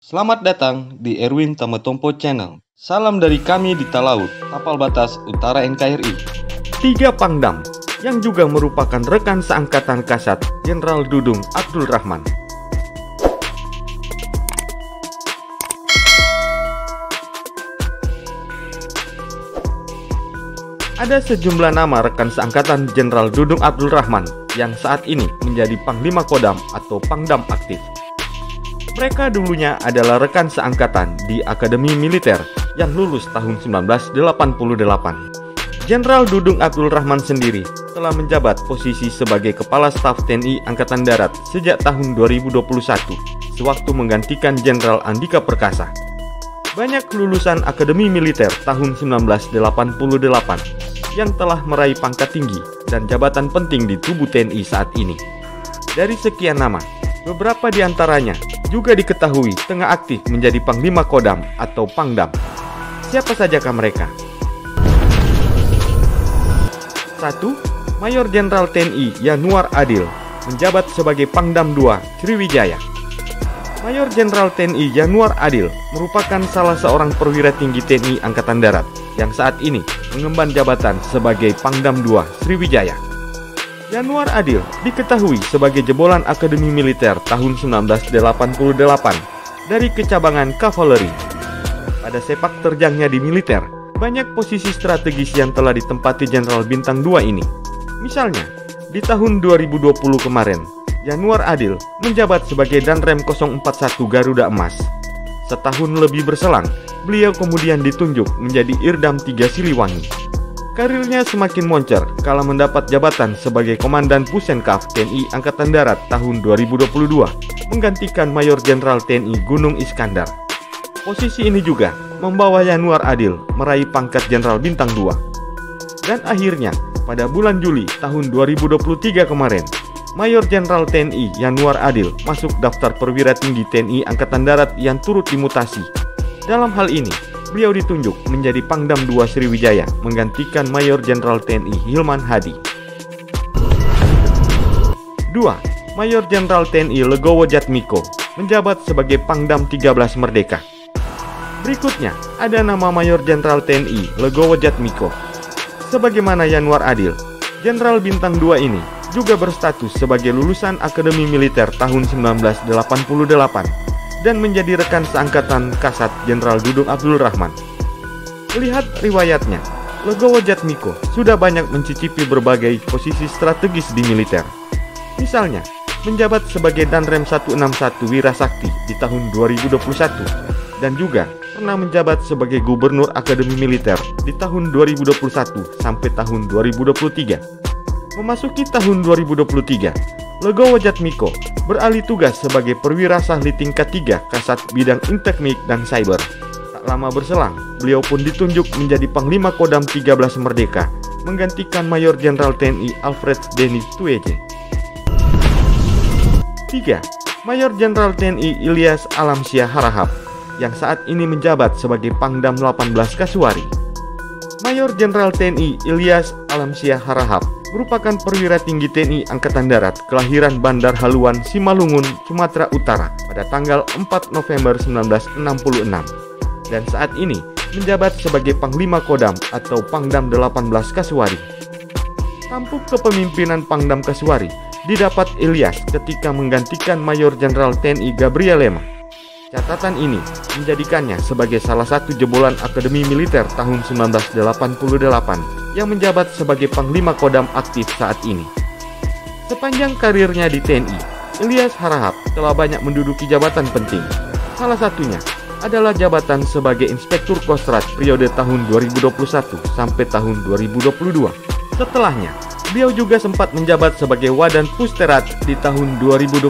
Selamat datang di Erwin Tametompo Channel. Salam dari kami di Talaut, Tapal Batas Utara NKRI. 3 Pangdam yang juga merupakan rekan seangkatan Kasat Jenderal Dudung Abdul Rahman. Ada sejumlah nama rekan seangkatan Jenderal Dudung Abdul Rahman yang saat ini menjadi Panglima Kodam atau Pangdam aktif. Mereka dulunya adalah rekan seangkatan di Akademi Militer yang lulus tahun 1988. Jenderal Dudung Abdul Rahman sendiri telah menjabat posisi sebagai Kepala Staf TNI Angkatan Darat sejak tahun 2021, sewaktu menggantikan Jenderal Andika Perkasa. Banyak lulusan Akademi Militer tahun 1988 yang telah meraih pangkat tinggi dan jabatan penting di tubuh TNI saat ini. Dari sekian nama, beberapa di antaranya juga diketahui tengah aktif menjadi Panglima Kodam atau Pangdam. Siapa sajakah mereka? 1. Mayor Jenderal TNI Yanuar Adil menjabat sebagai Pangdam II Sriwijaya. Mayor Jenderal TNI Yanuar Adil merupakan salah seorang perwira tinggi TNI Angkatan Darat yang saat ini mengemban jabatan sebagai Pangdam II Sriwijaya. Yanuar Adil diketahui sebagai jebolan Akademi Militer tahun 1988 dari kecabangan kavaleri. Pada sepak terjangnya di militer, banyak posisi strategis yang telah ditempati Jenderal Bintang 2 ini. Misalnya, di tahun 2020 kemarin, Yanuar Adil menjabat sebagai Danrem 041 Garuda Emas. Setahun lebih berselang, beliau kemudian ditunjuk menjadi Irdam 3 Siliwangi. Karirnya semakin moncer kala mendapat jabatan sebagai Komandan Pusenkaf TNI Angkatan Darat tahun 2022, menggantikan Mayor Jenderal TNI Gunung Iskandar. Posisi ini juga membawa Yanuar Adil meraih pangkat Jenderal Bintang 2. Dan akhirnya, pada bulan Juli tahun 2023 kemarin, Mayor Jenderal TNI Yanuar Adil masuk daftar perwira tinggi TNI Angkatan Darat yang turut dimutasi. Dalam hal ini, beliau ditunjuk menjadi Pangdam II Sriwijaya menggantikan Mayor Jenderal TNI Hilman Hadi. 2. Mayor Jenderal TNI Legowo Jatmiko menjabat sebagai Pangdam 13 Merdeka. Berikutnya, ada nama Mayor Jenderal TNI Legowo Jatmiko. Sebagaimana Yanuar Adil, Jenderal Bintang 2 ini juga berstatus sebagai lulusan Akademi Militer tahun 1988 dan menjadi rekan seangkatan Kasat Jenderal Dudung Abdul Rahman. Lihat riwayatnya, Legowo Jatmiko sudah banyak mencicipi berbagai posisi strategis di militer. Misalnya, menjabat sebagai Danrem 161 Wirasakti di tahun 2021 dan juga pernah menjabat sebagai Gubernur Akademi Militer di tahun 2021 sampai tahun 2023. Memasuki tahun 2023, Legowo Jatmiko beralih tugas sebagai perwira sahli tingkat 3 Kasat Bidang Inteknik dan Cyber. Tak lama berselang, beliau pun ditunjuk menjadi Panglima Kodam 13 Merdeka, menggantikan Mayor Jenderal TNI Alfred Denny Tueje. 3. Mayor Jenderal TNI Ilyas Alamsyah Harahap, yang saat ini menjabat sebagai Pangdam 18 Kasuari. Mayor Jenderal TNI Ilyas Alamsyah Harahap merupakan perwira tinggi TNI Angkatan Darat kelahiran Bandar Haluan, Simalungun, Sumatera Utara pada tanggal 4 November 1966 dan saat ini menjabat sebagai Panglima Kodam atau Pangdam 18 Kasuari. Tampuk kepemimpinan Pangdam Kasuari didapat Ilyas ketika menggantikan Mayor Jenderal TNI Gabriel Lema. Catatan ini menjadikannya sebagai salah satu jebolan Akademi Militer tahun 1988 yang menjabat sebagai Panglima Kodam aktif saat ini. Sepanjang karirnya di TNI, Ilyas Harahap telah banyak menduduki jabatan penting. Salah satunya adalah jabatan sebagai Inspektur Kostrad periode tahun 2021 sampai tahun 2022. Setelahnya, beliau juga sempat menjabat sebagai Wadan Pusterat di tahun 2022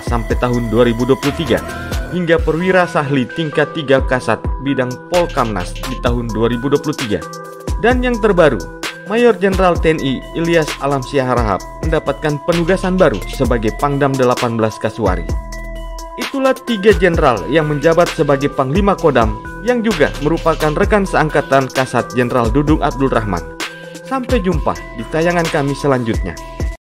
sampai tahun 2023. Hingga perwira sahli tingkat 3 Kasat Bidang Polkamnas di tahun 2023. Dan yang terbaru, Mayor Jenderal TNI Ilyas Alamsyah Harahap mendapatkan penugasan baru sebagai Pangdam 18 Kasuari. Itulah 3 jenderal yang menjabat sebagai Panglima Kodam yang juga merupakan rekan seangkatan Kasat Jenderal Dudung Abdul Rahman. Sampai jumpa di tayangan kami selanjutnya.